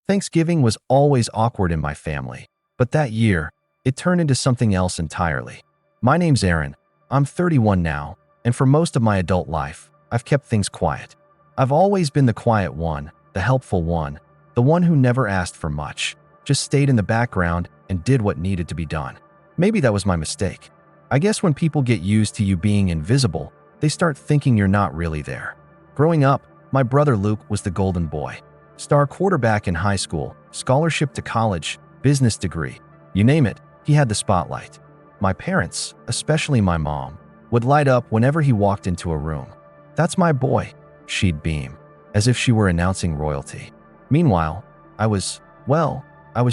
Thanksgiving was always awkward in my family, but that year, it turned into something else entirely. My name's Aaron. I'm 31 now, and for most of my adult life, I've kept things quiet. I've always been the quiet one, the helpful one, the one who never asked for much, just stayed in the background and did what needed to be done. Maybe that was my mistake. I guess when people get used to you being invisible, they start thinking you're not really there. Growing up, my brother Luke was the golden boy. Star quarterback in high school, scholarship to college, business degree. You name it, he had the spotlight. My parents, especially my mom, would light up whenever he walked into a room. "That's my boy," she'd beam, as if she were announcing royalty. Meanwhile, I was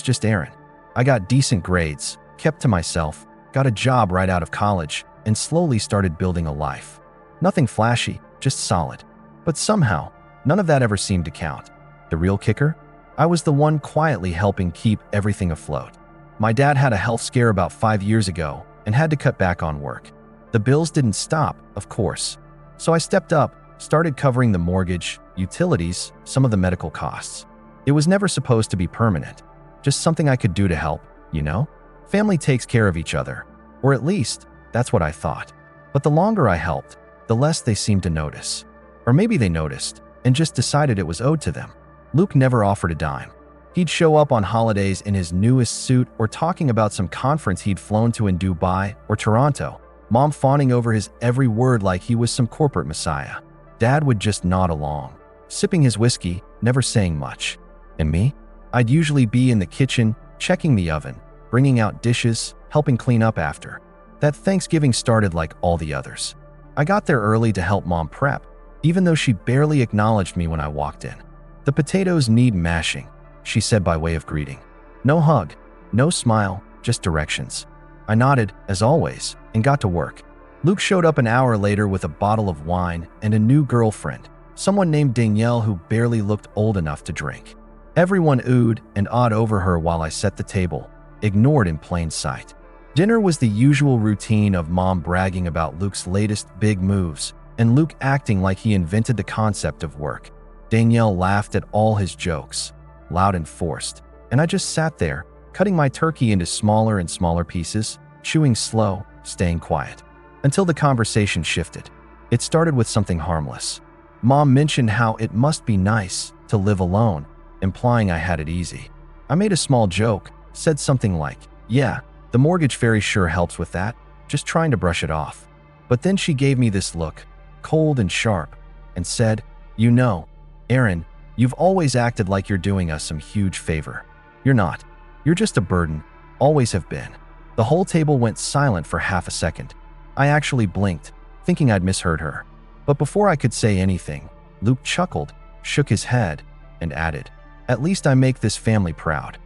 just Aaron. I got decent grades, kept to myself, got a job right out of college, and slowly started building a life. Nothing flashy, just solid. But somehow, none of that ever seemed to count. The real kicker? I was the one quietly helping keep everything afloat. My dad had a health scare about 5 years ago and had to cut back on work. The bills didn't stop, of course. So I stepped up, started covering the mortgage, utilities, some of the medical costs. It was never supposed to be permanent, just something I could do to help, you know? Family takes care of each other, or at least, that's what I thought. But the longer I helped, the less they seemed to notice. Or maybe they noticed and just decided it was owed to them. Luke never offered a dime. He'd show up on holidays in his newest suit or talking about some conference he'd flown to in Dubai or Toronto, Mom fawning over his every word like he was some corporate messiah. Dad would just nod along, sipping his whiskey, never saying much. And me? I'd usually be in the kitchen, checking the oven, bringing out dishes, helping clean up after. That Thanksgiving started like all the others. I got there early to help Mom prep, even though she barely acknowledged me when I walked in. "The potatoes need mashing," she said by way of greeting. No hug, no smile, just directions. I nodded, as always, and got to work. Luke showed up an hour later with a bottle of wine and a new girlfriend, someone named Danielle who barely looked old enough to drink. Everyone oohed and awed over her while I set the table, ignored in plain sight. Dinner was the usual routine of Mom bragging about Luke's latest big moves, and Luke acting like he invented the concept of work. Danielle laughed at all his jokes, loud and forced, and I just sat there, cutting my turkey into smaller and smaller pieces, chewing slow, staying quiet. Until the conversation shifted. It started with something harmless. Mom mentioned how it must be nice to live alone, implying I had it easy. I made a small joke, said something like, "Yeah, the mortgage fairy sure helps with that," just trying to brush it off. But then she gave me this look, cold and sharp, and said, "You know, Aaron, you've always acted like you're doing us some huge favor. You're not. You're just a burden, always have been." The whole table went silent for half a second. I actually blinked, thinking I'd misheard her. But before I could say anything, Luke chuckled, shook his head, and added, "At least I make this family proud."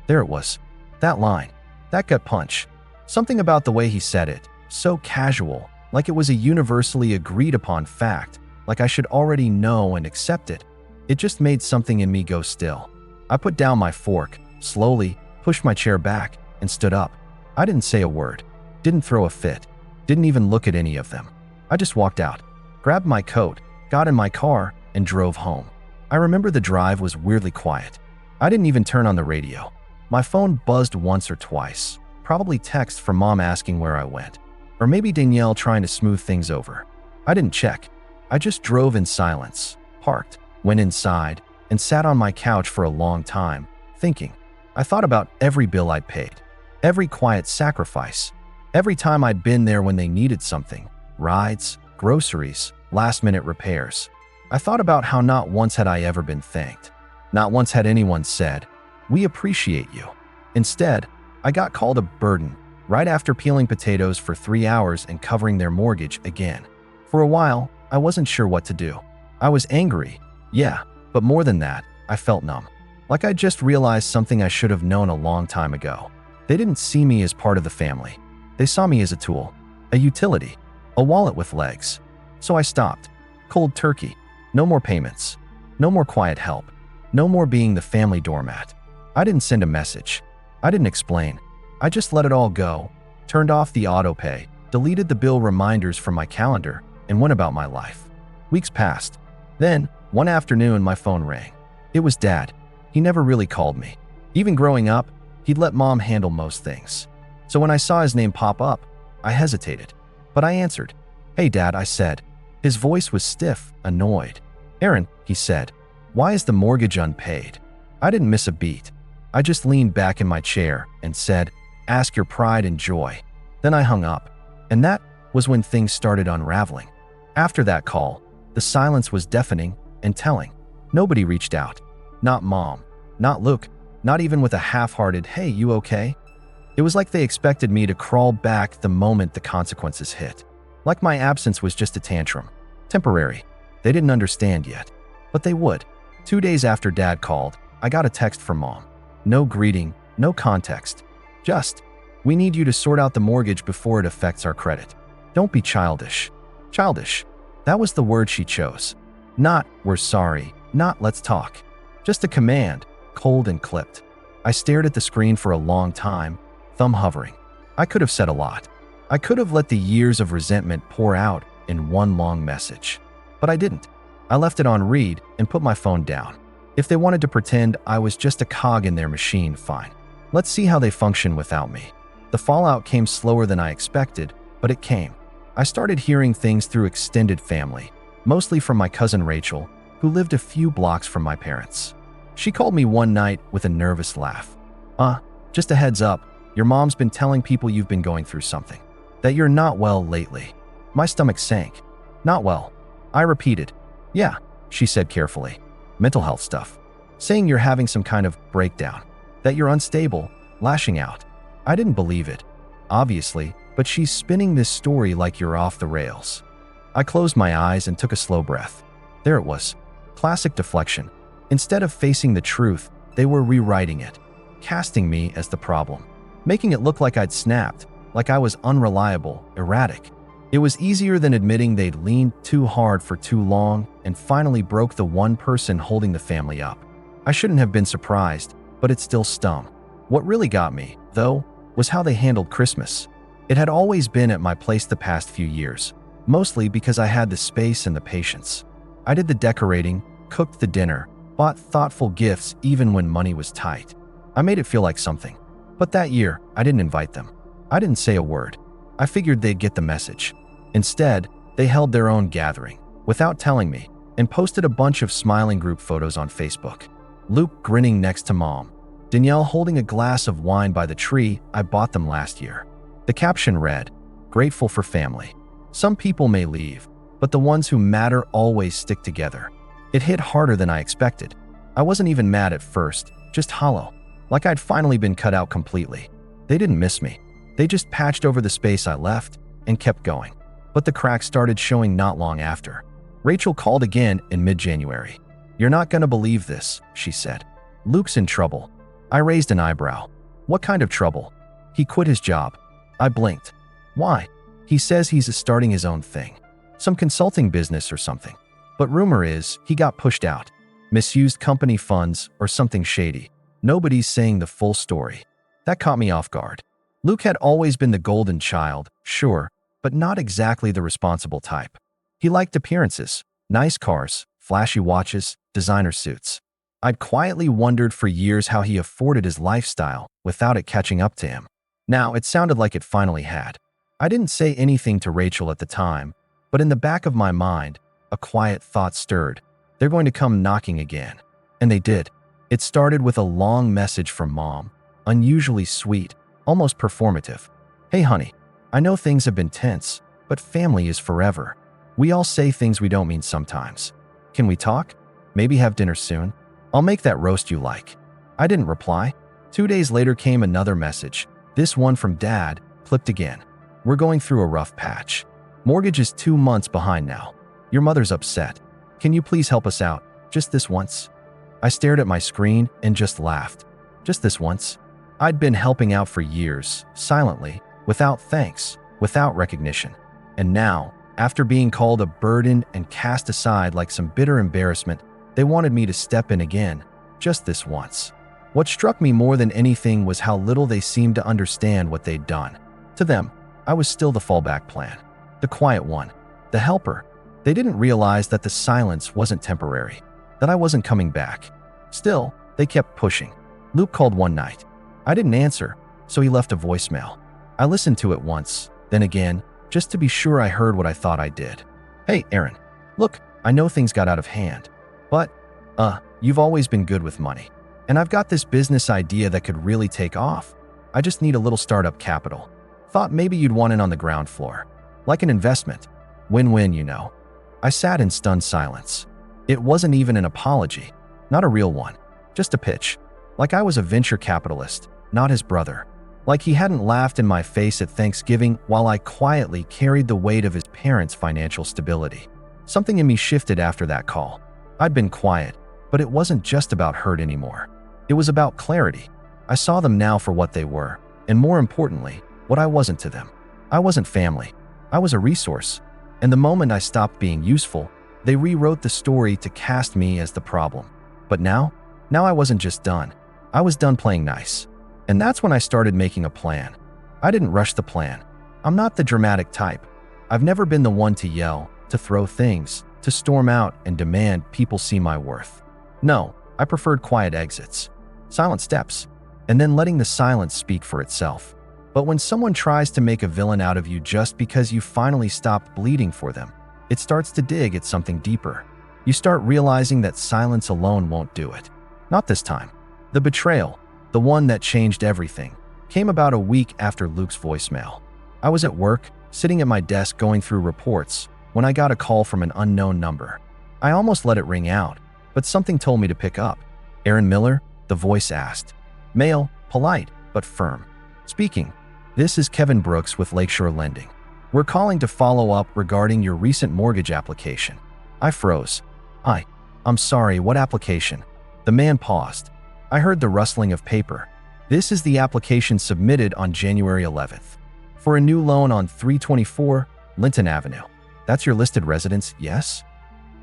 There it was. That line. That gut punch. Something about the way he said it, so casual, like it was a universally agreed upon fact, like I should already know and accept it. It just made something in me go still. I put down my fork, slowly, pushed my chair back, and stood up. I didn't say a word, didn't throw a fit, didn't even look at any of them. I just walked out, grabbed my coat, got in my car, and drove home. I remember the drive was weirdly quiet. I didn't even turn on the radio. My phone buzzed once or twice, probably text from Mom asking where I went, or maybe Danielle trying to smooth things over. I didn't check. I just drove in silence, parked, went inside, and sat on my couch for a long time, thinking. I thought about every bill I'd paid, every quiet sacrifice, every time I'd been there when they needed something, rides, groceries, last-minute repairs. I thought about how not once had I ever been thanked. Not once had anyone said, "We appreciate you." Instead, I got called a burden right after peeling potatoes for 3 hours and covering their mortgage again. For a while, I wasn't sure what to do. I was angry, yeah, but more than that, I felt numb. Like I just realized something I should have known a long time ago. They didn't see me as part of the family. They saw me as a tool, a utility, a wallet with legs. So I stopped. Cold turkey. No more payments. No more quiet help. No more being the family doormat. I didn't send a message. I didn't explain. I just let it all go, turned off the autopay, deleted the bill reminders from my calendar, and went about my life. Weeks passed. Then, one afternoon, my phone rang. It was Dad. He never really called me. Even growing up, he'd let Mom handle most things. So when I saw his name pop up, I hesitated. But I answered. "Hey, Dad," I said. His voice was stiff, annoyed. "Aaron," he said, "why is the mortgage unpaid?" I didn't miss a beat. I just leaned back in my chair and said, "Ask your pride and joy." Then I hung up. And that was when things started unraveling. After that call, the silence was deafening and telling. Nobody reached out. Not Mom, not Luke, not even with a half-hearted, "Hey, you okay?" It was like they expected me to crawl back the moment the consequences hit. Like my absence was just a tantrum. Temporary. They didn't understand yet. But they would. 2 days after Dad called, I got a text from Mom. No greeting, no context. Just, "We need you to sort out the mortgage before it affects our credit. Don't be childish." Childish. That was the word she chose. Not, "We're sorry," not, "Let's talk." Just a command, cold and clipped. I stared at the screen for a long time, thumb hovering. I could have said a lot. I could have let the years of resentment pour out in one long message. But I didn't. I left it on read and put my phone down. If they wanted to pretend I was just a cog in their machine, fine. Let's see how they function without me. The fallout came slower than I expected, but it came. I started hearing things through extended family, mostly from my cousin Rachel, who lived a few blocks from my parents. She called me one night with a nervous laugh. Just a heads up, your mom's been telling people you've been going through something. That you're not well lately." My stomach sank. "Not well." I repeated. "Yeah," she said carefully. "Mental health stuff. Saying you're having some kind of breakdown. That you're unstable, lashing out." I didn't believe it, obviously, but she's spinning this story like you're off the rails. I closed my eyes and took a slow breath. There it was. Classic deflection. Instead of facing the truth, they were rewriting it, casting me as the problem, making it look like I'd snapped, like I was unreliable, erratic. It was easier than admitting they'd leaned too hard for too long and finally broke the one person holding the family up. I shouldn't have been surprised, but it still stung. What really got me, though, was how they handled Christmas. It had always been at my place the past few years, mostly because I had the space and the patience. I did the decorating, cooked the dinner, bought thoughtful gifts even when money was tight. I made it feel like something. But that year, I didn't invite them. I didn't say a word. I figured they'd get the message. Instead, they held their own gathering, without telling me, and posted a bunch of smiling group photos on Facebook. Luke grinning next to Mom. Danielle holding a glass of wine by the tree I bought them last year. The caption read, "Grateful for family. Some people may leave, but the ones who matter always stick together." It hit harder than I expected. I wasn't even mad at first, just hollow, like I'd finally been cut out completely. They didn't miss me. They just patched over the space I left and kept going. But the cracks started showing not long after. Rachel called again in mid-January. "You're not gonna believe this," she said. "Luke's in trouble." I raised an eyebrow. "What kind of trouble?" "He quit his job." I blinked. "Why?" "He says he's starting his own thing. Some consulting business or something. But rumor is he got pushed out. Misused company funds or something shady. Nobody's saying the full story." That caught me off guard. Luke had always been the golden child, sure, but not exactly the responsible type. He liked appearances, nice cars, flashy watches, designer suits. I'd quietly wondered for years how he afforded his lifestyle without it catching up to him. Now it sounded like it finally had. I didn't say anything to Rachel at the time, but in the back of my mind, a quiet thought stirred. They're going to come knocking again. And they did. It started with a long message from Mom, unusually sweet, almost performative. "Hey honey, I know things have been tense, but family is forever. We all say things we don't mean sometimes. Can we talk? Maybe have dinner soon? I'll make that roast you like." I didn't reply. 2 days later came another message, this one from Dad, clipped again. "We're going through a rough patch. Mortgage is 2 months behind now. Your mother's upset. Can you please help us out, just this once?" I stared at my screen and just laughed. Just this once? I'd been helping out for years, silently, without thanks, without recognition. And now, after being called a burden and cast aside like some bitter embarrassment, they wanted me to step in again, just this once. What struck me more than anything was how little they seemed to understand what they'd done. To them, I was still the fallback plan, the quiet one, the helper. They didn't realize that the silence wasn't temporary, that I wasn't coming back. Still, They kept pushing. Luke called one night. I didn't answer, so he left a voicemail. I listened to it once, then again, just to be sure I heard what I thought I did. Hey, Erin. Look, I know things got out of hand, but, you've always been good with money. And I've got this business idea that could really take off. I just need a little startup capital. Thought maybe you'd want in on the ground floor. Like an investment. Win-win, you know. I sat in stunned silence. It wasn't even an apology. Not a real one. Just a pitch. Like I was a venture capitalist, not his brother. Like he hadn't laughed in my face at Thanksgiving while I quietly carried the weight of his parents' financial stability. Something in me shifted after that call. I'd been quiet, but it wasn't just about hurt anymore. It was about clarity. I saw them now for what they were, and more importantly, what I wasn't to them. I wasn't family. I was a resource. And the moment I stopped being useful, they rewrote the story to cast me as the problem. But now I wasn't just done. I was done playing nice. And that's when I started making a plan. I didn't rush the plan. I'm not the dramatic type. I've never been the one to yell, to throw things, to storm out and demand people see my worth. No, I preferred quiet exits, silent steps, and then letting the silence speak for itself. But when someone tries to make a villain out of you just because you finally stopped bleeding for them, it starts to dig at something deeper. You start realizing that silence alone won't do it. Not this time. The betrayal, the one that changed everything, came about a week after Luke's voicemail. I was at work, sitting at my desk going through reports, when I got a call from an unknown number. I almost let it ring out, but something told me to pick up. Erin Miller, the voice asked. Male, polite, but firm. Speaking. This is Kevin Brooks with Lakeshore Lending. We're calling to follow up regarding your recent mortgage application. I froze. I'm sorry, what application? The man paused. I heard the rustling of paper. This is the application submitted on January 11th. For a new loan on 324 Linton Avenue. That's your listed residence, yes?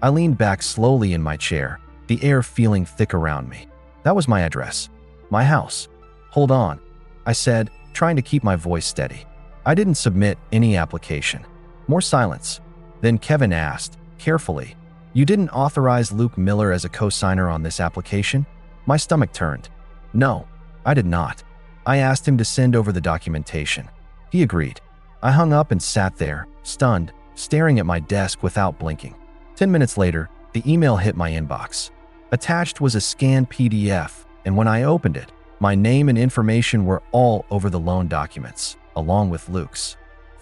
I leaned back slowly in my chair, the air feeling thick around me. That was my address. My house. Hold on, I said, trying to keep my voice steady. I didn't submit any application. More silence. Then Kevin asked, carefully, you didn't authorize Luke Miller as a co-signer on this application? My stomach turned. No, I did not. I asked him to send over the documentation. He agreed. I hung up and sat there, stunned, staring at my desk without blinking. 10 minutes later, the email hit my inbox. Attached was a scanned PDF, and when I opened it, my name and information were all over the loan documents, along with Luke's.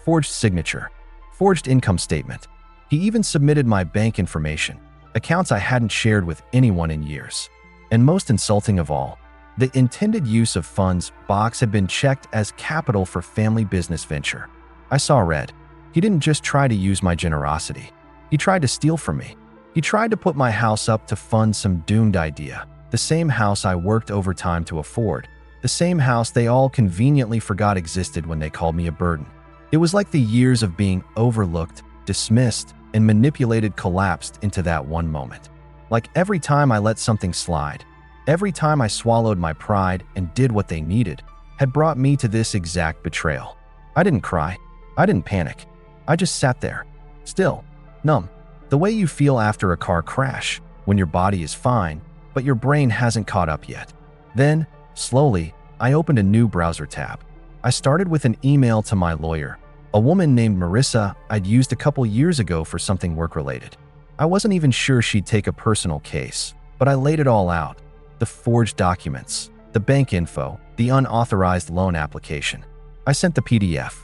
Forged signature. Forged income statement. He even submitted my bank information, accounts I hadn't shared with anyone in years. And most insulting of all, the intended use of funds box had been checked as capital for family business venture. I saw red. He didn't just try to use my generosity. He tried to steal from me. He tried to put my house up to fund some doomed idea. The same house I worked overtime to afford. The same house they all conveniently forgot existed when they called me a burden. It was like the years of being overlooked, dismissed, and manipulated collapsed into that one moment. Like every time I let something slide, every time I swallowed my pride and did what they needed, had brought me to this exact betrayal. I didn't cry. I didn't panic. I just sat there, still, numb. The way you feel after a car crash, when your body is fine, but your brain hasn't caught up yet. Then, slowly, I opened a new browser tab. I started with an email to my lawyer, a woman named Marissa I'd used a couple years ago for something work-related. I wasn't even sure she'd take a personal case, but I laid it all out. The forged documents, the bank info, the unauthorized loan application. I sent the PDF.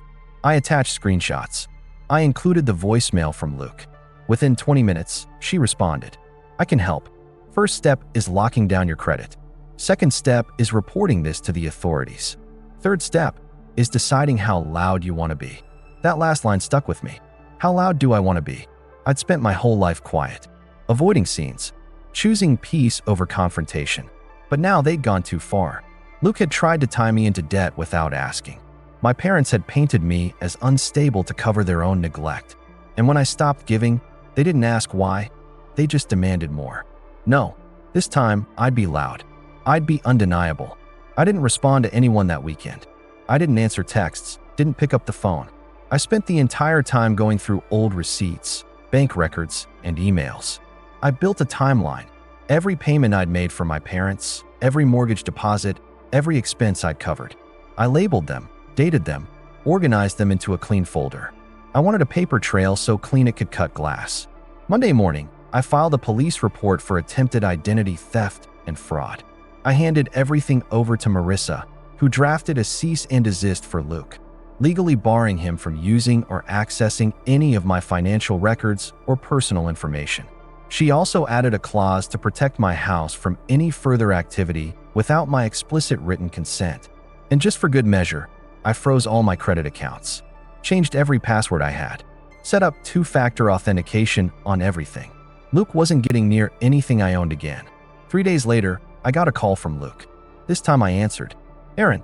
I attached screenshots. I included the voicemail from Luke. Within 20 minutes, she responded. I can help. First step is locking down your credit. Second step is reporting this to the authorities. Third step is deciding how loud you want to be. That last line stuck with me. How loud do I want to be? I'd spent my whole life quiet, avoiding scenes, choosing peace over confrontation. But now they'd gone too far. Luke had tried to tie me into debt without asking. My parents had painted me as unstable to cover their own neglect. And when I stopped giving, they didn't ask why. They just demanded more. No, this time I'd be loud. I'd be undeniable. I didn't respond to anyone that weekend. I didn't answer texts, didn't pick up the phone. I spent the entire time going through old receipts, bank records, and emails. I built a timeline. Every payment I'd made for my parents, every mortgage deposit, every expense I'd covered. I labeled them, dated them, organized them into a clean folder. I wanted a paper trail so clean it could cut glass. Monday morning, I filed a police report for attempted identity theft and fraud. I handed everything over to Marissa, who drafted a cease and desist for Luke, legally barring him from using or accessing any of my financial records or personal information. She also added a clause to protect my house from any further activity without my explicit written consent. And just for good measure, I froze all my credit accounts, changed every password I had, set up two-factor authentication on everything. Luke wasn't getting near anything I owned again. 3 days later, I got a call from Luke. This time I answered. "Aaron,"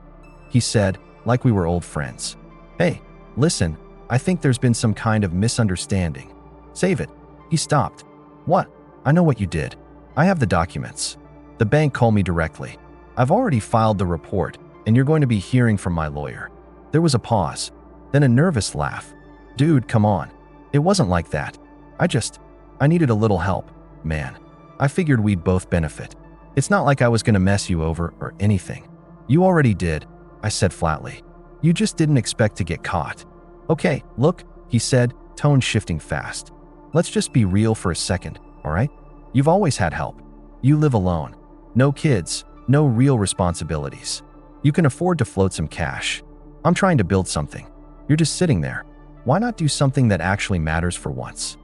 he said, like we were old friends. "Hey, listen, I think there's been some kind of misunderstanding. Save it." He stopped. "What?" "I know what you did. I have the documents. The bank called me directly. I've already filed the report, and you're going to be hearing from my lawyer." There was a pause, then a nervous laugh. "Dude, come on. It wasn't like that. I needed a little help, man. I figured we'd both benefit. It's not like I was going to mess you over or anything." "You already did," I said flatly. "You just didn't expect to get caught." "Okay, look," he said, tone shifting fast. "Let's just be real for a second, all right? You've always had help. You live alone. No kids, no real responsibilities. You can afford to float some cash. I'm trying to build something. You're just sitting there. Why not do something that actually matters for once?"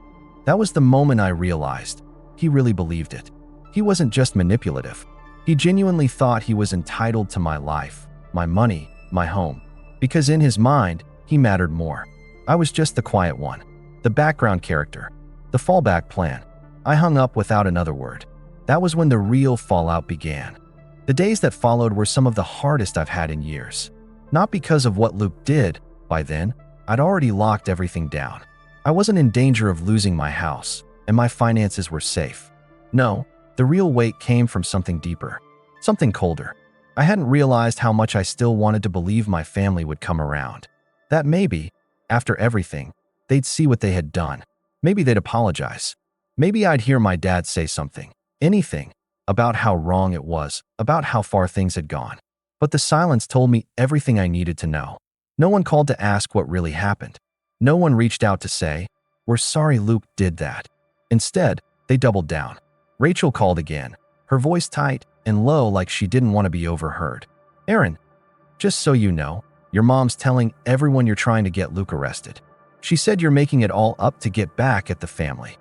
That was the moment I realized he really believed it. He wasn't just manipulative. He genuinely thought he was entitled to my life, my money, my home. Because in his mind, he mattered more. I was just the quiet one, the background character, the fallback plan. I hung up without another word. That was when the real fallout began. The days that followed were some of the hardest I've had in years. Not because of what Luke did. By then, I'd already locked everything down. I wasn't in danger of losing my house, and my finances were safe. No, the real weight came from something deeper, something colder. I hadn't realized how much I still wanted to believe my family would come around. That maybe, after everything, they'd see what they had done. Maybe they'd apologize. Maybe I'd hear my dad say something, anything, about how wrong it was, about how far things had gone. But the silence told me everything I needed to know. No one called to ask what really happened. No one reached out to say, "We're sorry Luke did that." Instead, they doubled down. Rachel called again, her voice tight and low like she didn't want to be overheard. "Aaron, just so you know, your mom's telling everyone you're trying to get Luke arrested. She said you're making it all up to get back at the family."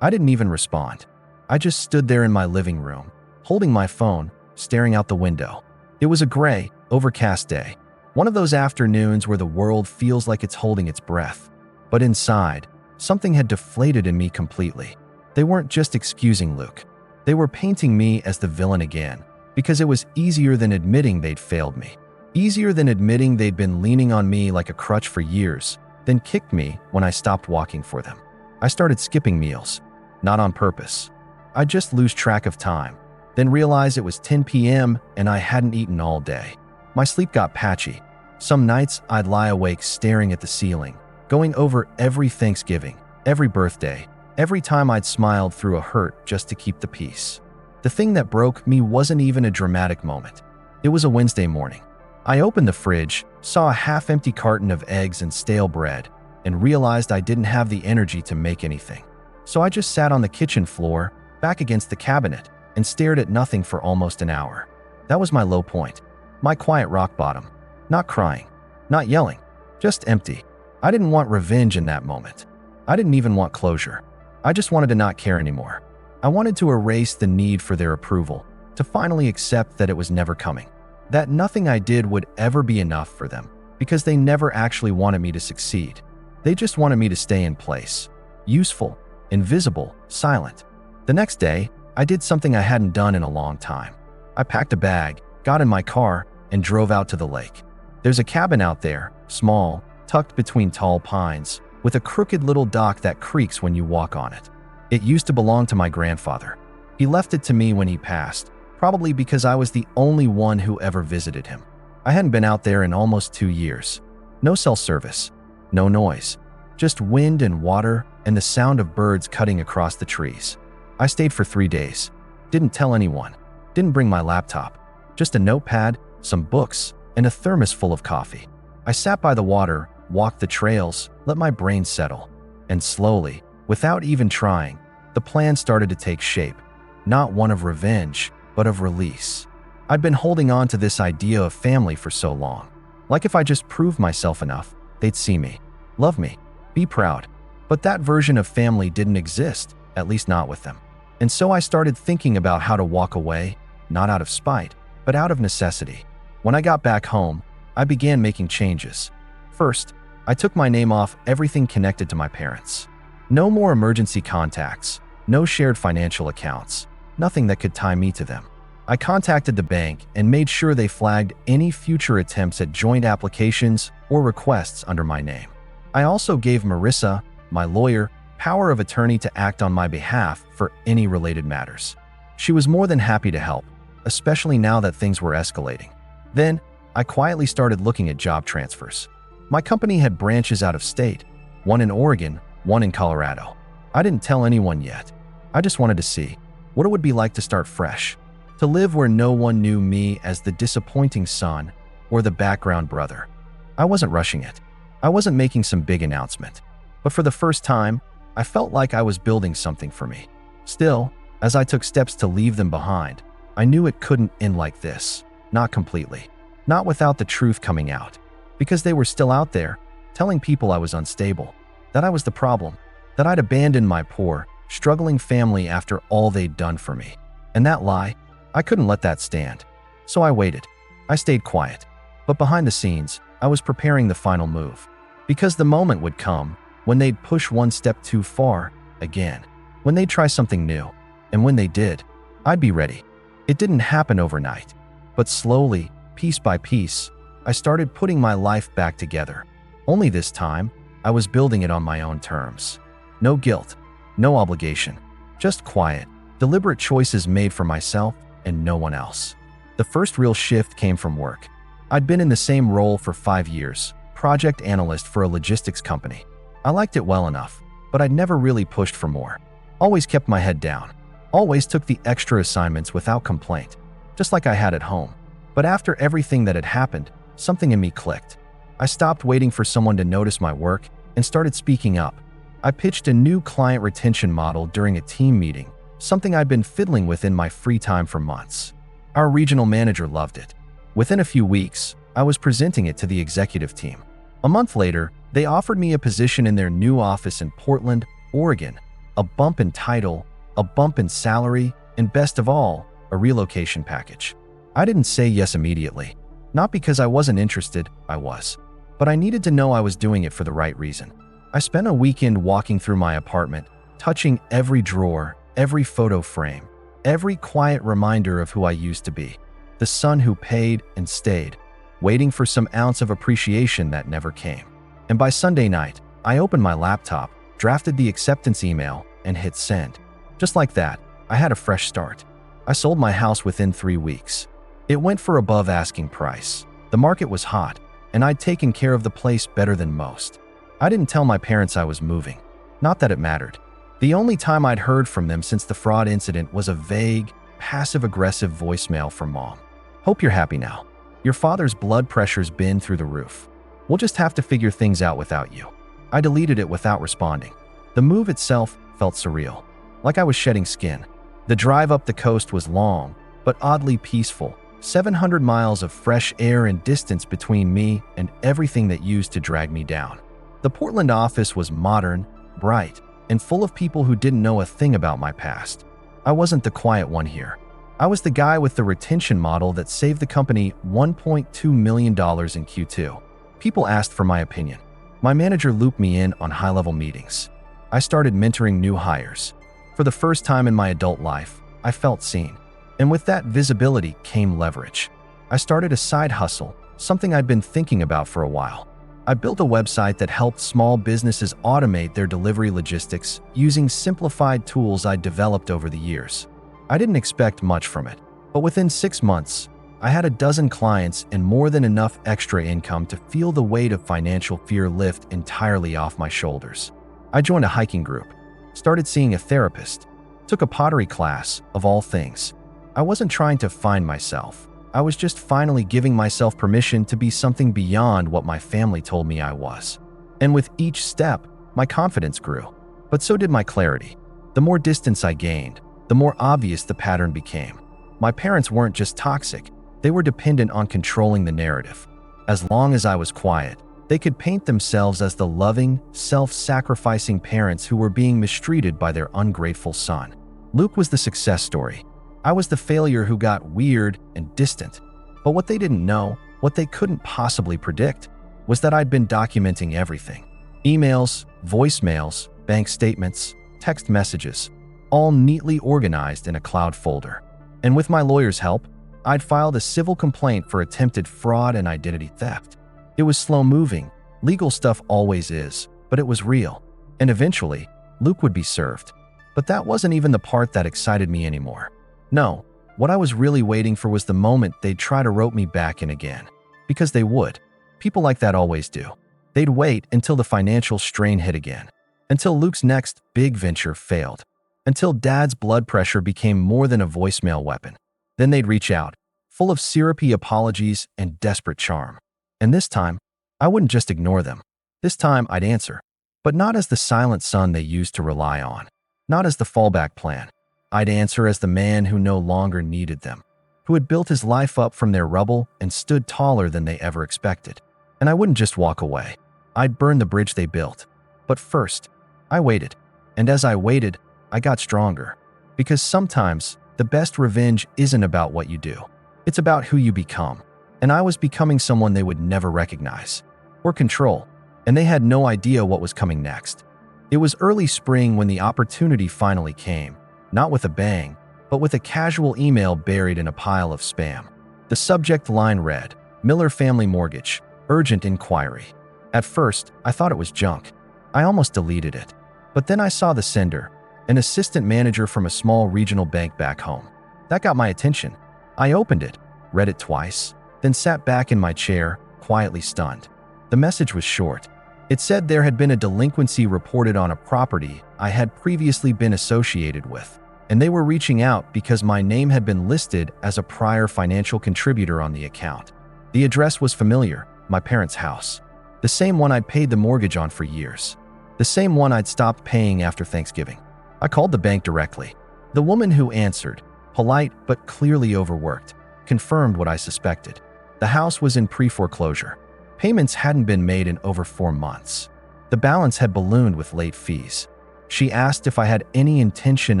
I didn't even respond. I just stood there in my living room, holding my phone, staring out the window. It was a gray, overcast day. One of those afternoons where the world feels like it's holding its breath. But inside, something had deflated in me completely. They weren't just excusing Luke. They were painting me as the villain again, because it was easier than admitting they'd failed me. Easier than admitting they'd been leaning on me like a crutch for years, then kicked me when I stopped walking for them. I started skipping meals, not on purpose. I'd just lose track of time, then realize it was 10 p.m. and I hadn't eaten all day. My sleep got patchy. Some nights I'd lie awake staring at the ceiling, going over every Thanksgiving, every birthday, every time I'd smiled through a hurt just to keep the peace. The thing that broke me wasn't even a dramatic moment. It was a Wednesday morning. I opened the fridge, saw a half-empty carton of eggs and stale bread, and realized I didn't have the energy to make anything. So I just sat on the kitchen floor, back against the cabinet, and stared at nothing for almost an hour. That was my low point. My quiet rock bottom. Not crying, not yelling, just empty. I didn't want revenge in that moment. I didn't even want closure. I just wanted to not care anymore. I wanted to erase the need for their approval, to finally accept that it was never coming. That nothing I did would ever be enough for them, because they never actually wanted me to succeed. They just wanted me to stay in place. Useful, invisible, silent. The next day, I did something I hadn't done in a long time. I packed a bag, got in my car, and drove out to the lake. There's a cabin out there, small, tucked between tall pines, with a crooked little dock that creaks when you walk on it. It used to belong to my grandfather. He left it to me when he passed, probably because I was the only one who ever visited him. I hadn't been out there in almost 2 years. No cell service, no noise, just wind and water and the sound of birds cutting across the trees. I stayed for 3 days. Didn't tell anyone. Didn't bring my laptop. Just a notepad, some books, and a thermos full of coffee. I sat by the water, walked the trails, let my brain settle. And slowly, without even trying, the plan started to take shape. Not one of revenge, but of release. I'd been holding on to this idea of family for so long. Like if I just proved myself enough, they'd see me, love me, be proud. But that version of family didn't exist, at least not with them. And so I started thinking about how to walk away, not out of spite, but out of necessity. When I got back home, I began making changes. First, I took my name off everything connected to my parents. No more emergency contacts, no shared financial accounts, nothing that could tie me to them. I contacted the bank and made sure they flagged any future attempts at joint applications or requests under my name. I also gave Marissa, my lawyer, power of attorney to act on my behalf for any related matters. She was more than happy to help, especially now that things were escalating. Then, I quietly started looking at job transfers. My company had branches out of state, one in Oregon, one in Colorado. I didn't tell anyone yet. I just wanted to see what it would be like to start fresh, to live where no one knew me as the disappointing son or the background brother. I wasn't rushing it. I wasn't making some big announcement. But for the first time, I felt like I was building something for me. Still, as I took steps to leave them behind, I knew it couldn't end like this. Not completely. Not without the truth coming out. Because they were still out there, telling people I was unstable, that I was the problem, that I'd abandoned my poor, struggling family after all they'd done for me. And that lie, I couldn't let that stand. So I waited. I stayed quiet. But behind the scenes, I was preparing the final move. Because the moment would come when they'd push one step too far again, when they'd try something new. And when they did, I'd be ready. It didn't happen overnight. But slowly, piece by piece, I started putting my life back together. Only this time, I was building it on my own terms. No guilt, no obligation, just quiet, deliberate choices made for myself and no one else. The first real shift came from work. I'd been in the same role for 5 years, project analyst for a logistics company. I liked it well enough, but I'd never really pushed for more. Always kept my head down. Always took the extra assignments without complaint, just like I had at home. But after everything that had happened, something in me clicked. I stopped waiting for someone to notice my work and started speaking up. I pitched a new client retention model during a team meeting, something I'd been fiddling with in my free time for months. Our regional manager loved it. Within a few weeks, I was presenting it to the executive team. A month later, they offered me a position in their new office in Portland, Oregon, a bump in title, a bump in salary, and best of all, a relocation package. I didn't say yes immediately. Not because I wasn't interested, I was. But I needed to know I was doing it for the right reason. I spent a weekend walking through my apartment, touching every drawer, every photo frame, every quiet reminder of who I used to be. The son who paid and stayed, waiting for some ounce of appreciation that never came. And by Sunday night, I opened my laptop, drafted the acceptance email, and hit send. Just like that, I had a fresh start. I sold my house within 3 weeks. It went for above asking price. The market was hot, and I'd taken care of the place better than most. I didn't tell my parents I was moving. Not that it mattered. The only time I'd heard from them since the fraud incident was a vague, passive-aggressive voicemail from Mom. "Hope you're happy now. Your father's blood pressure's been through the roof. We'll just have to figure things out without you." I deleted it without responding. The move itself felt surreal, like I was shedding skin. The drive up the coast was long, but oddly peaceful. 700 miles of fresh air and distance between me and everything that used to drag me down. The Portland office was modern, bright, and full of people who didn't know a thing about my past. I wasn't the quiet one here. I was the guy with the retention model that saved the company $1.2 million in Q2. People asked for my opinion. My manager looped me in on high-level meetings. I started mentoring new hires. For the first time in my adult life, I felt seen. And with that visibility came leverage. I started a side hustle, something I'd been thinking about for a while. I built a website that helped small businesses automate their delivery logistics using simplified tools I'd developed over the years. I didn't expect much from it, but within 6 months, I had a dozen clients and more than enough extra income to feel the weight of financial fear lift entirely off my shoulders. I joined a hiking group, started seeing a therapist, took a pottery class, of all things. I wasn't trying to find myself. I was just finally giving myself permission to be something beyond what my family told me I was. And with each step, my confidence grew. But so did my clarity. The more distance I gained, the more obvious the pattern became. My parents weren't just toxic, they were dependent on controlling the narrative. As long as I was quiet, they could paint themselves as the loving, self-sacrificing parents who were being mistreated by their ungrateful son. Luke was the success story. I was the failure who got weird and distant. But what they didn't know, what they couldn't possibly predict, was that I'd been documenting everything. Emails, voicemails, bank statements, text messages, all neatly organized in a cloud folder. And with my lawyer's help, I'd filed a civil complaint for attempted fraud and identity theft. It was slow-moving, legal stuff always is, but it was real. And eventually, Luke would be served. But that wasn't even the part that excited me anymore. No, what I was really waiting for was the moment they'd try to rope me back in again. Because they would. People like that always do. They'd wait until the financial strain hit again. Until Luke's next big venture failed. Until Dad's blood pressure became more than a voicemail weapon. Then they'd reach out, full of syrupy apologies and desperate charm. And this time, I wouldn't just ignore them. This time, I'd answer. But not as the silent son they used to rely on. Not as the fallback plan. I'd answer as the man who no longer needed them. Who had built his life up from their rubble and stood taller than they ever expected. And I wouldn't just walk away. I'd burn the bridge they built. But first, I waited. And as I waited, I got stronger. Because sometimes, the best revenge isn't about what you do. It's about who you become. And I was becoming someone they would never recognize. Or control. And they had no idea what was coming next. It was early spring when the opportunity finally came. Not with a bang, but with a casual email buried in a pile of spam. The subject line read, Miller Family Mortgage, Urgent Inquiry. At first, I thought it was junk. I almost deleted it. But then I saw the sender, an assistant manager from a small regional bank back home. That got my attention. I opened it, read it twice, then sat back in my chair, quietly stunned. The message was short. It said there had been a delinquency reported on a property I had previously been associated with, and they were reaching out because my name had been listed as a prior financial contributor on the account. The address was familiar, my parents' house. The same one I'd paid the mortgage on for years. The same one I'd stopped paying after Thanksgiving. I called the bank directly. The woman who answered, polite but clearly overworked, confirmed what I suspected. The house was in pre-foreclosure. Payments hadn't been made in over 4 months. The balance had ballooned with late fees. She asked if I had any intention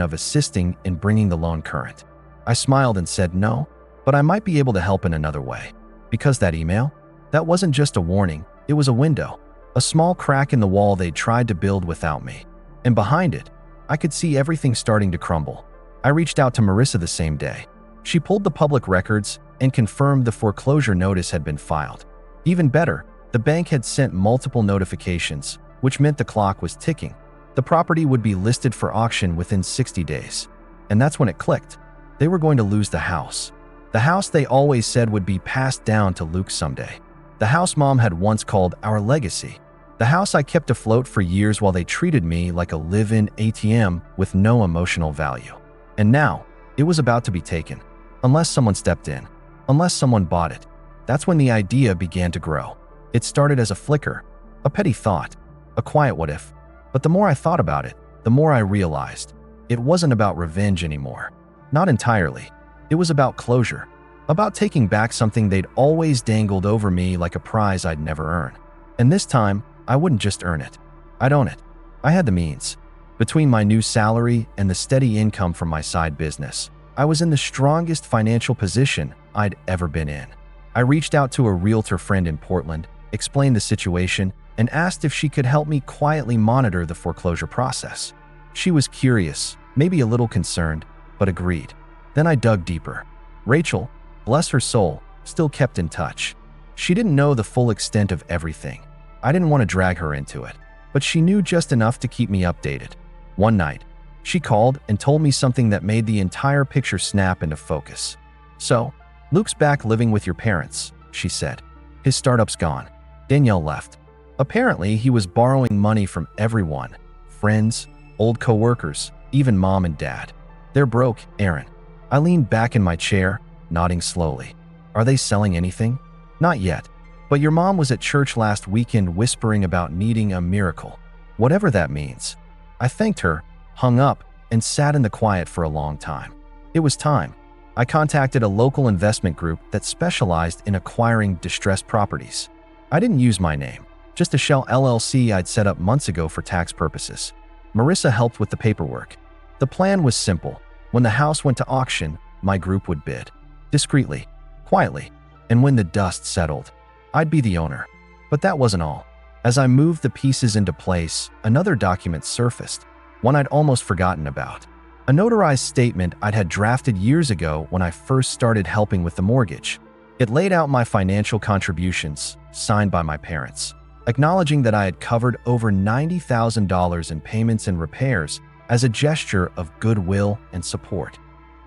of assisting in bringing the loan current. I smiled and said no, but I might be able to help in another way. Because that email? That wasn't just a warning, it was a window. A small crack in the wall they'd tried to build without me. And behind it, I could see everything starting to crumble. I reached out to Marissa the same day. She pulled the public records and confirmed the foreclosure notice had been filed. Even better, the bank had sent multiple notifications, which meant the clock was ticking. The property would be listed for auction within 60 days. And that's when it clicked. They were going to lose the house. The house they always said would be passed down to Luke someday. The house Mom had once called our legacy. The house I kept afloat for years while they treated me like a live-in ATM with no emotional value. And now, it was about to be taken. Unless someone stepped in. Unless someone bought it. That's when the idea began to grow. It started as a flicker, a petty thought, a quiet what if. But the more I thought about it, the more I realized it wasn't about revenge anymore. Not entirely. It was about closure. About taking back something they'd always dangled over me like a prize I'd never earn. And this time, I wouldn't just earn it. I'd own it. I had the means. Between my new salary and the steady income from my side business, I was in the strongest financial position I'd ever been in. I reached out to a realtor friend in Portland, explained the situation, and asked if she could help me quietly monitor the foreclosure process. She was curious, maybe a little concerned, but agreed. Then I dug deeper. Rachel, bless her soul, still kept in touch. She didn't know the full extent of everything. I didn't want to drag her into it, but she knew just enough to keep me updated. One night, she called and told me something that made the entire picture snap into focus. So, Luke's back living with your parents, she said. His startup's gone. Danielle left. Apparently, he was borrowing money from everyone. Friends, old coworkers, even Mom and Dad. They're broke, Aaron. I leaned back in my chair, nodding slowly. Are they selling anything? Not yet. But your mom was at church last weekend whispering about needing a miracle. Whatever that means. I thanked her, hung up, and sat in the quiet for a long time. It was time. I contacted a local investment group that specialized in acquiring distressed properties. I didn't use my name, just a shell LLC I'd set up months ago for tax purposes. Marissa helped with the paperwork. The plan was simple. When the house went to auction, my group would bid. Discreetly, quietly, and when the dust settled, I'd be the owner. But that wasn't all. As I moved the pieces into place, another document surfaced, one I'd almost forgotten about. A notarized statement I'd had drafted years ago when I first started helping with the mortgage. It laid out my financial contributions, signed by my parents, acknowledging that I had covered over $90,000 in payments and repairs as a gesture of goodwill and support.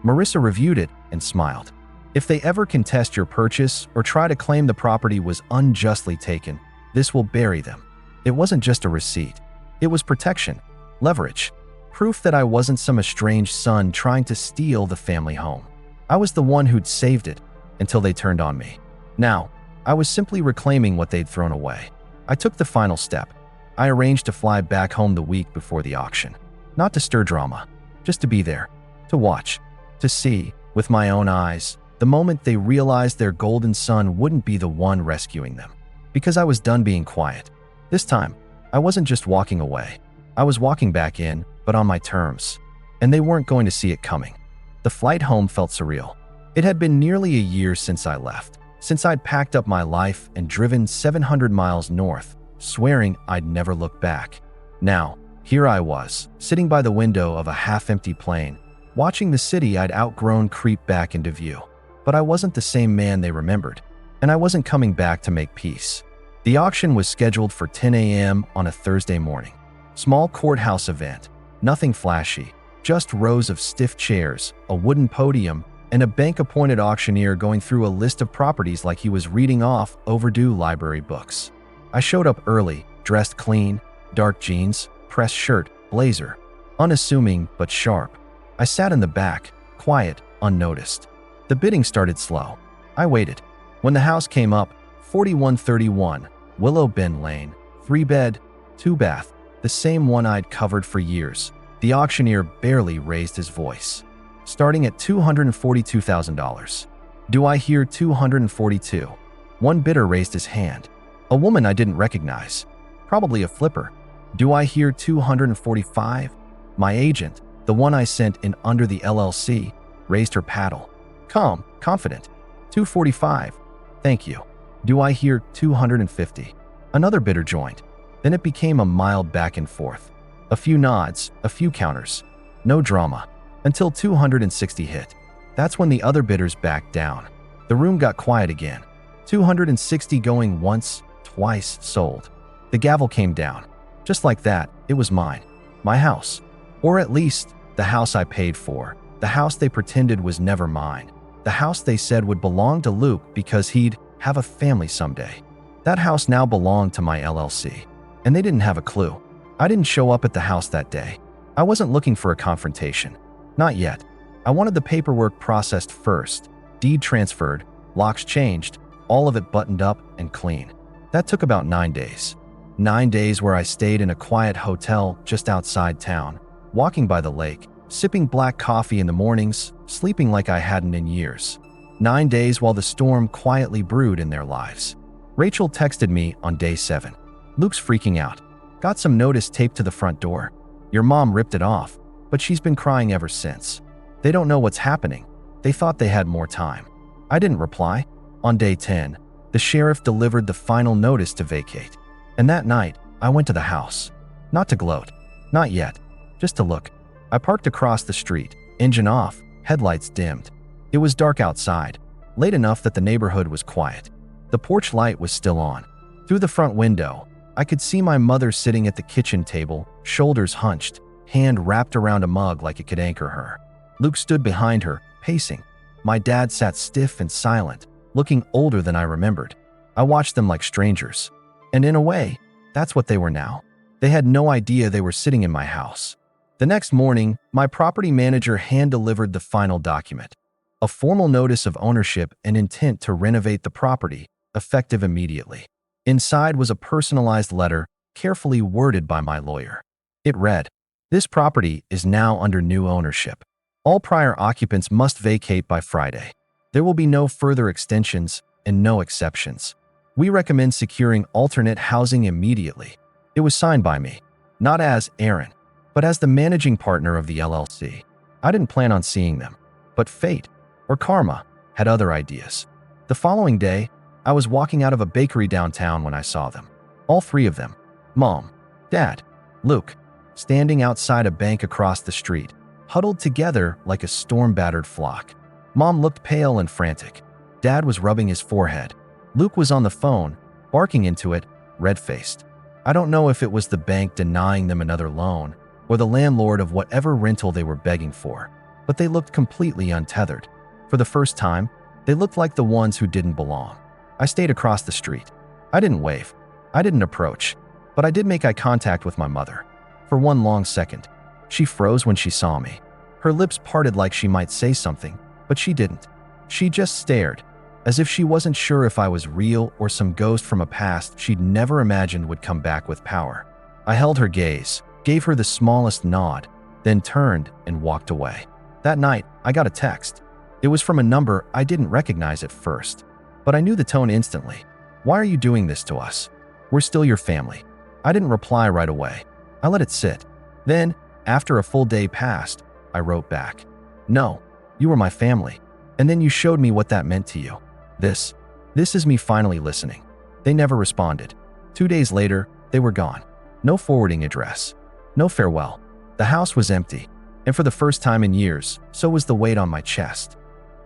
Marissa reviewed it and smiled. If they ever contest your purchase or try to claim the property was unjustly taken, this will bury them. It wasn't just a receipt. It was protection, leverage, proof that I wasn't some estranged son trying to steal the family home. I was the one who'd saved it until they turned on me. Now, I was simply reclaiming what they'd thrown away. I took the final step. I arranged to fly back home the week before the auction. Not to stir drama, just to be there, to watch, to see, with my own eyes, the moment they realized their golden son wouldn't be the one rescuing them. Because I was done being quiet. This time, I wasn't just walking away. I was walking back in, but on my terms. And they weren't going to see it coming. The flight home felt surreal. It had been nearly a year since I left, since I'd packed up my life and driven 700 miles north, swearing I'd never look back. Now, here I was, sitting by the window of a half-empty plane, watching the city I'd outgrown creep back into view. But I wasn't the same man they remembered, and I wasn't coming back to make peace. The auction was scheduled for 10 a.m. on a Thursday morning. Small courthouse event, nothing flashy, just rows of stiff chairs, a wooden podium, and a bank-appointed auctioneer going through a list of properties like he was reading off overdue library books. I showed up early, dressed clean, dark jeans, pressed shirt, blazer, unassuming but sharp. I sat in the back, quiet, unnoticed. The bidding started slow. I waited. When the house came up, 4131, Willow Bend Lane, 3-bed, 2-bath, the same one I'd covered for years. The auctioneer barely raised his voice. Starting at $242,000. Do I hear 242? One bidder raised his hand. A woman I didn't recognize. Probably a flipper. Do I hear 245? My agent, the one I sent in under the LLC, raised her paddle. Calm, confident. 245. Thank you. Do I hear 250? Another bidder joined. Then it became a mild back and forth. A few nods, a few counters. No drama. Until 260 hit. That's when the other bidders backed down. The room got quiet again. 260 going once, twice, sold. The gavel came down. Just like that, it was mine. My house. Or at least, the house I paid for. The house they pretended was never mine. The house they said would belong to Luke because he'd have a family someday. That house now belonged to my LLC. And they didn't have a clue. I didn't show up at the house that day. I wasn't looking for a confrontation. Not yet. I wanted the paperwork processed first, deed transferred, locks changed, all of it buttoned up and clean. That took about 9 days. 9 days where I stayed in a quiet hotel just outside town, walking by the lake, sipping black coffee in the mornings, sleeping like I hadn't in years. 9 days while the storm quietly brewed in their lives. Rachel texted me on day 7. Luke's freaking out. Got some notice taped to the front door. Your mom ripped it off, but she's been crying ever since. They don't know what's happening. They thought they had more time. I didn't reply. On day 10, the sheriff delivered the final notice to vacate. And that night, I went to the house. Not to gloat. Not yet. Just to look. I parked across the street, engine off, headlights dimmed. It was dark outside, late enough that the neighborhood was quiet. The porch light was still on. Through the front window, I could see my mother sitting at the kitchen table, shoulders hunched, hand wrapped around a mug like it could anchor her. Luke stood behind her, pacing. My dad sat stiff and silent, looking older than I remembered. I watched them like strangers. And in a way, that's what they were now. They had no idea they were sitting in my house. The next morning, my property manager hand-delivered the final document. A formal notice of ownership and intent to renovate the property, effective immediately. Inside was a personalized letter, carefully worded by my lawyer. It read, "This property is now under new ownership. All prior occupants must vacate by Friday. There will be no further extensions and no exceptions. We recommend securing alternate housing immediately." It was signed by me, not as Aaron, but as the managing partner of the LLC. I didn't plan on seeing them, but fate, or karma, had other ideas. The following day, I was walking out of a bakery downtown when I saw them. All three of them, Mom, Dad, Luke, standing outside a bank across the street, huddled together like a storm-battered flock. Mom looked pale and frantic. Dad was rubbing his forehead. Luke was on the phone, barking into it, red-faced. I don't know if it was the bank denying them another loan or the landlord of whatever rental they were begging for, but they looked completely untethered. For the first time, they looked like the ones who didn't belong. I stayed across the street. I didn't wave. I didn't approach, but I did make eye contact with my mother. For one long second, she froze when she saw me. Her lips parted like she might say something, but she didn't. She just stared, as if she wasn't sure if I was real or some ghost from a past she'd never imagined would come back with power. I held her gaze, gave her the smallest nod, then turned and walked away. That night, I got a text. It was from a number I didn't recognize at first, but I knew the tone instantly. "Why are you doing this to us? We're still your family." I didn't reply right away. I let it sit. Then, after a full day passed, I wrote back, "No, you were my family, and then you showed me what that meant to you. This is me finally listening." They never responded. 2 days later, they were gone. No forwarding address. No farewell. The house was empty, and for the first time in years, so was the weight on my chest.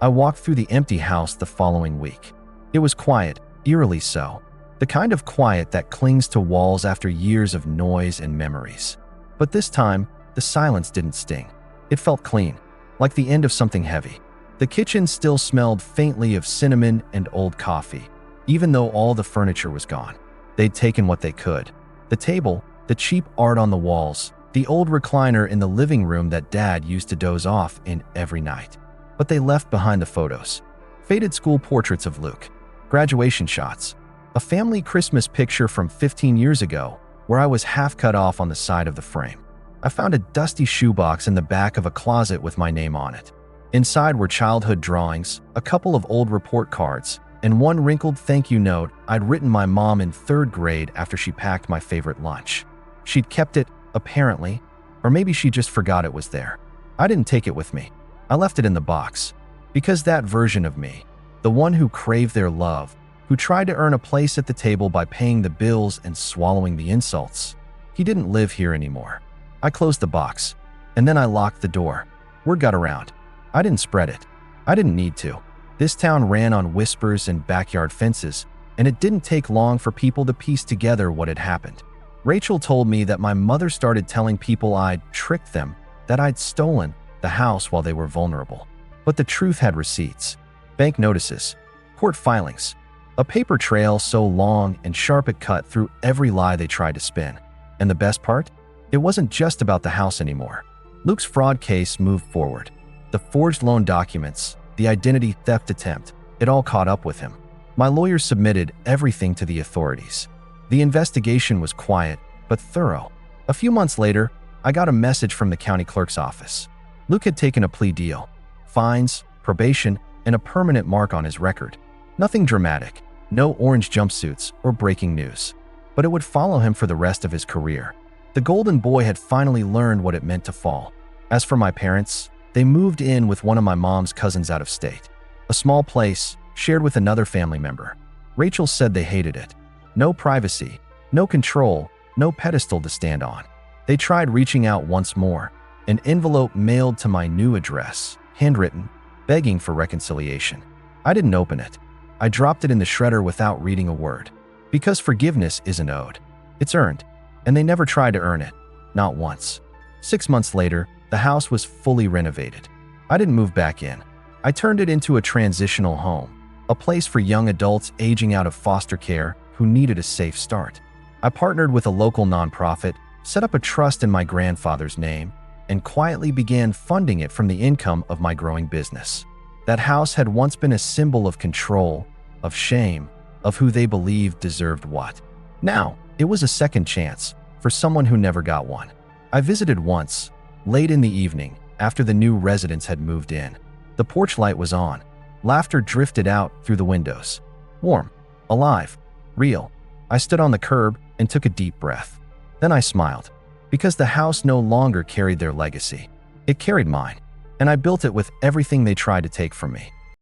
I walked through the empty house the following week. It was quiet, eerily so. The kind of quiet that clings to walls after years of noise and memories. But this time, the silence didn't sting. It felt clean, like the end of something heavy. The kitchen still smelled faintly of cinnamon and old coffee, even though all the furniture was gone. They'd taken what they could. The table, the cheap art on the walls, the old recliner in the living room that Dad used to doze off in every night. But they left behind the photos. Faded school portraits of Luke, graduation shots, a family Christmas picture from 15 years ago where I was half cut off on the side of the frame. I found a dusty shoebox in the back of a closet with my name on it. Inside were childhood drawings, a couple of old report cards, and one wrinkled thank you note I'd written my mom in 3rd grade after she packed my favorite lunch. She'd kept it, apparently, or maybe she just forgot it was there. I didn't take it with me. I left it in the box, because that version of me, the one who craved their love, who tried to earn a place at the table by paying the bills and swallowing the insults, he didn't live here anymore. I closed the box, and then I locked the door. Word got around. I didn't spread it. I didn't need to. This town ran on whispers and backyard fences, and it didn't take long for people to piece together what had happened. Rachel told me that my mother started telling people I'd tricked them, that I'd stolen the house while they were vulnerable. But the truth had receipts, bank notices, court filings, a paper trail so long and sharp it cut through every lie they tried to spin. And the best part? It wasn't just about the house anymore. Luke's fraud case moved forward. The forged loan documents, the identity theft attempt, it all caught up with him. My lawyer submitted everything to the authorities. The investigation was quiet, but thorough. A few months later, I got a message from the county clerk's office. Luke had taken a plea deal, fines, probation, and a permanent mark on his record. Nothing dramatic, no orange jumpsuits or breaking news, but it would follow him for the rest of his career. The golden boy had finally learned what it meant to fall. As for my parents, they moved in with one of my mom's cousins out of state. A small place, shared with another family member. Rachel said they hated it. No privacy, no control, no pedestal to stand on. They tried reaching out once more, an envelope mailed to my new address, handwritten, begging for reconciliation. I didn't open it. I dropped it in the shredder without reading a word. Because forgiveness isn't owed. It's earned. And they never tried to earn it. Not once. 6 months later, the house was fully renovated. I didn't move back in. I turned it into a transitional home, a place for young adults aging out of foster care who needed a safe start. I partnered with a local nonprofit, set up a trust in my grandfather's name, and quietly began funding it from the income of my growing business. That house had once been a symbol of control, of shame, of who they believed deserved what. Now, it was a second chance for someone who never got one. I visited once, late in the evening, after the new residents had moved in. The porch light was on. Laughter drifted out through the windows. Warm, alive, real. I stood on the curb and took a deep breath. Then I smiled, because the house no longer carried their legacy. It carried mine, and I built it with everything they tried to take from me.